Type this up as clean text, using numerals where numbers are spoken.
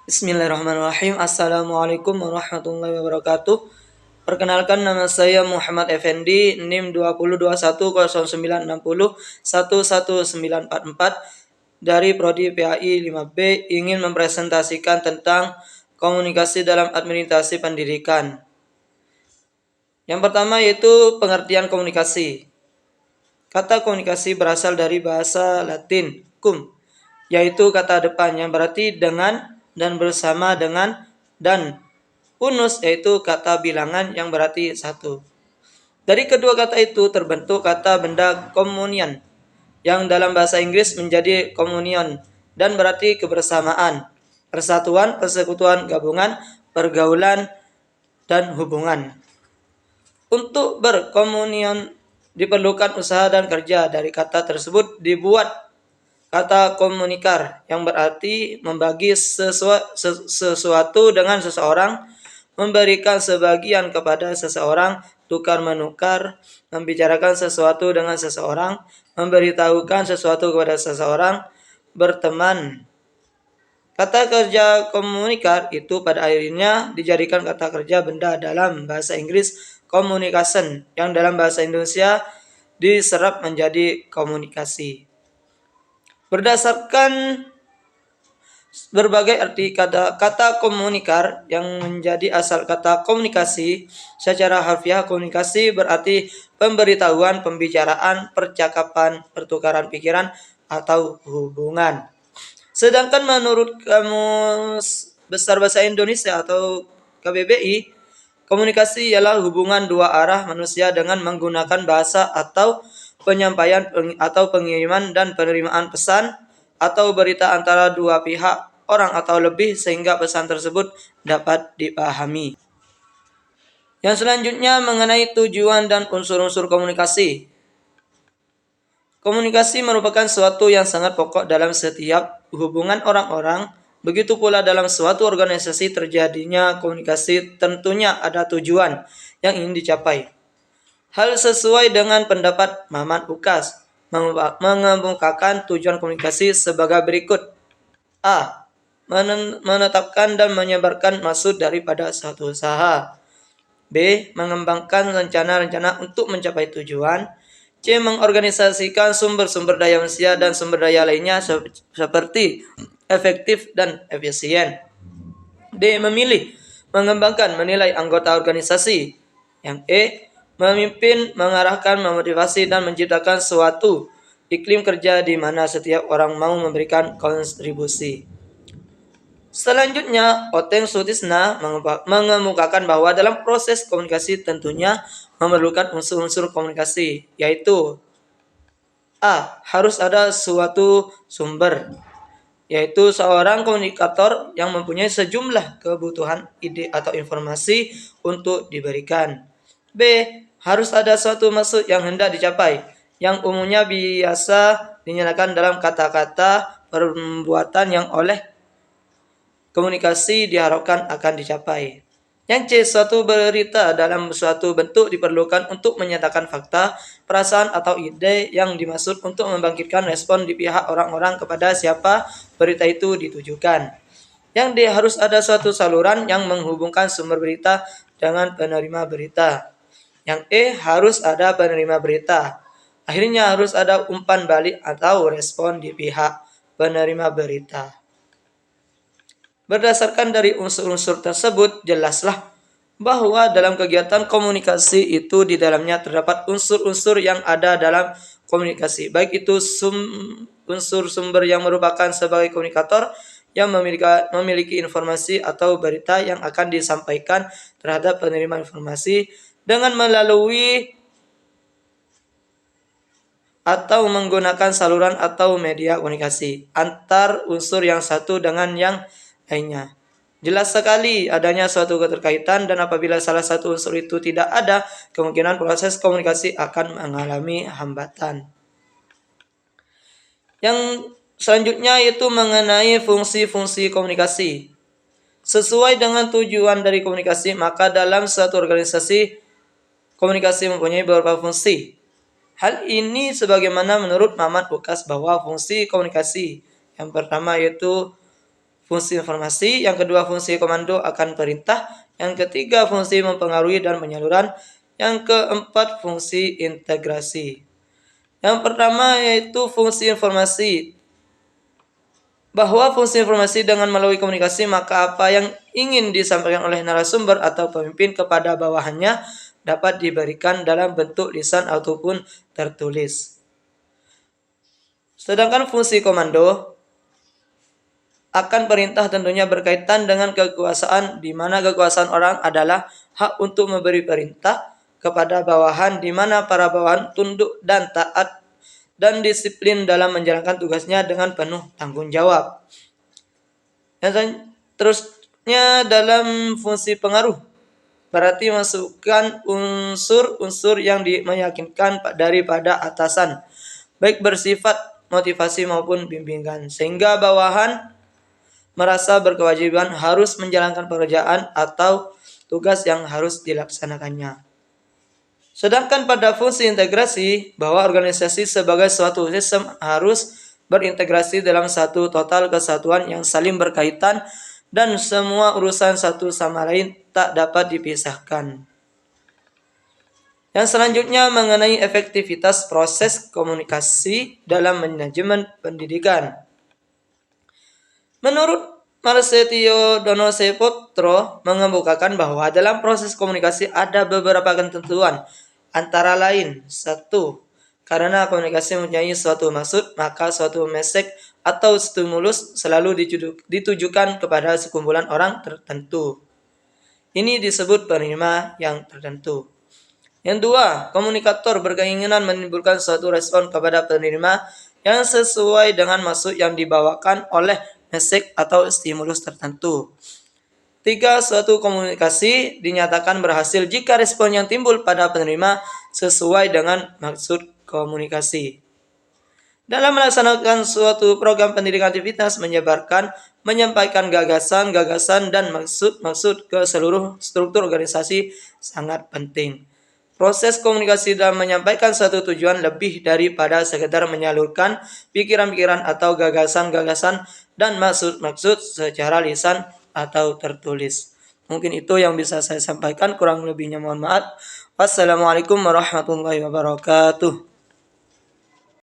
Bismillahirrahmanirrahim. Assalamualaikum warahmatullahi wabarakatuh. Perkenalkan, nama saya Muhammad Effendi, NIM 2021 dari Prodi PAI 5B, ingin mempresentasikan tentang komunikasi dalam administrasi pendidikan. Yang pertama yaitu pengertian komunikasi. Kata komunikasi berasal dari bahasa Latin cum, yaitu kata depan yang berarti dengan dan bersama dengan, dan unus yaitu kata bilangan yang berarti satu. Dari kedua kata itu terbentuk kata benda communion yang dalam bahasa Inggris menjadi communion dan berarti kebersamaan, persatuan, persekutuan, gabungan, pergaulan, dan hubungan. Untuk berkomunion diperlukan usaha dan kerja. Dari kata tersebut dibuat kata komunikar yang berarti membagi sesuatu dengan seseorang, memberikan sebagian kepada seseorang, tukar menukar, membicarakan sesuatu dengan seseorang, memberitahukan sesuatu kepada seseorang, berteman. Kata kerja komunikar itu pada akhirnya dijadikan kata kerja benda dalam bahasa Inggris communication, yang dalam bahasa Indonesia diserap menjadi komunikasi. Berdasarkan berbagai arti kata komunikar yang menjadi asal kata komunikasi, secara harfiah komunikasi berarti pemberitahuan, pembicaraan, percakapan, pertukaran pikiran, atau hubungan. Sedangkan menurut Kamus Besar Bahasa Indonesia atau KBBI, komunikasi ialah hubungan dua arah manusia dengan menggunakan bahasa atau penyampaian atau pengiriman dan penerimaan pesan atau berita antara dua pihak, orang atau lebih, sehingga pesan tersebut dapat dipahami. Yang selanjutnya mengenai tujuan dan unsur-unsur komunikasi. Komunikasi merupakan suatu yang sangat pokok dalam setiap hubungan orang-orang. Begitu pula dalam suatu organisasi terjadinya komunikasi tentunya ada tujuan yang ingin dicapai. Hal sesuai dengan pendapat Maman Ukas mengemukakan tujuan komunikasi sebagai berikut. A. Menetapkan dan menyebarkan maksud daripada suatu usaha. B. Mengembangkan rencana-rencana untuk mencapai tujuan. C. Mengorganisasikan sumber-sumber daya manusia dan sumber daya lainnya seperti efektif dan efisien. D. Memilih, mengembangkan, menilai anggota organisasi. Yang E. Memimpin, mengarahkan, memotivasi, dan menciptakan suatu iklim kerja di mana setiap orang mau memberikan kontribusi. Selanjutnya, Oteng Sutisna mengemukakan bahwa dalam proses komunikasi tentunya memerlukan unsur-unsur komunikasi, yaitu A. Harus ada suatu sumber, yaitu seorang komunikator yang mempunyai sejumlah kebutuhan, ide, atau informasi untuk diberikan. B. Harus ada suatu maksud yang hendak dicapai, yang umumnya biasa dinyatakan dalam kata-kata perbuatan yang oleh komunikasi diharapkan akan dicapai. Yang C. Suatu berita dalam suatu bentuk diperlukan untuk menyatakan fakta, perasaan, atau ide yang dimaksud untuk membangkitkan respon di pihak orang-orang kepada siapa berita itu ditujukan. Yang D. Harus ada suatu saluran yang menghubungkan sumber berita dengan penerima berita. Yang E. Harus ada penerima berita. Akhirnya harus ada umpan balik atau respon di pihak penerima berita. Berdasarkan dari unsur-unsur tersebut, jelaslah bahwa dalam kegiatan komunikasi itu di dalamnya terdapat unsur-unsur yang ada dalam komunikasi, baik itu unsur sumber yang merupakan sebagai komunikator yang memiliki informasi atau berita yang akan disampaikan terhadap penerima informasi dengan melalui atau menggunakan saluran atau media komunikasi antar unsur yang satu dengan yang lainnya. Jelas sekali adanya suatu keterkaitan, dan apabila salah satu unsur itu tidak ada, kemungkinan proses komunikasi akan mengalami hambatan. Yang selanjutnya yaitu mengenai fungsi-fungsi komunikasi. Sesuai dengan tujuan dari komunikasi, maka dalam suatu organisasi komunikasi mempunyai beberapa fungsi. Hal ini sebagaimana menurut Maman Ukas bahwa fungsi komunikasi yang pertama yaitu fungsi informasi. Yang kedua, fungsi komando akan perintah. Yang ketiga, fungsi mempengaruhi dan penyaluran. Yang keempat, fungsi integrasi. Yang pertama yaitu fungsi informasi. Bahwa fungsi informasi dengan melalui komunikasi, maka apa yang ingin disampaikan oleh narasumber atau pemimpin kepada bawahannya dapat diberikan dalam bentuk lisan ataupun tertulis. Sedangkan fungsi komando akan perintah tentunya berkaitan dengan kekuasaan, di mana kekuasaan orang adalah hak untuk memberi perintah kepada bawahan, di mana para bawahan tunduk dan taat dan disiplin dalam menjalankan tugasnya dengan penuh tanggung jawab. Yang terusnya dalam fungsi pengaruh, berarti masukkan unsur-unsur yang meyakinkan daripada atasan, baik bersifat motivasi maupun bimbingan, sehingga bawahan merasa berkewajiban harus menjalankan pekerjaan atau tugas yang harus dilaksanakannya. Sedangkan pada fungsi integrasi, bahwa organisasi sebagai suatu sistem harus berintegrasi dalam satu total kesatuan yang saling berkaitan dan semua urusan satu sama lain tak dapat dipisahkan. Yang selanjutnya mengenai efektivitas proses komunikasi dalam manajemen pendidikan. Menurut Marsetio Donosepotro mengemukakan bahwa dalam proses komunikasi ada beberapa ketentuan, antara lain 1. Karena komunikasi mempunyai suatu maksud, maka suatu message atau stimulus selalu ditujukan kepada sekumpulan orang tertentu. Ini disebut penerima yang tertentu. Yang 2, komunikator berkeinginan menimbulkan suatu respon kepada penerima yang sesuai dengan maksud yang dibawakan oleh message atau stimulus tertentu. 3, suatu komunikasi dinyatakan berhasil jika respon yang timbul pada penerima sesuai dengan maksud komunikasi. Dalam melaksanakan suatu program pendidikan, aktivitas menyebarkan, menyampaikan gagasan-gagasan dan maksud-maksud ke seluruh struktur organisasi sangat penting. Proses komunikasi dalam menyampaikan satu tujuan lebih daripada sekedar menyalurkan pikiran-pikiran atau gagasan-gagasan dan maksud-maksud secara lisan atau tertulis. Mungkin itu yang bisa saya sampaikan, kurang lebihnya mohon maaf. Wassalamualaikum warahmatullahi wabarakatuh.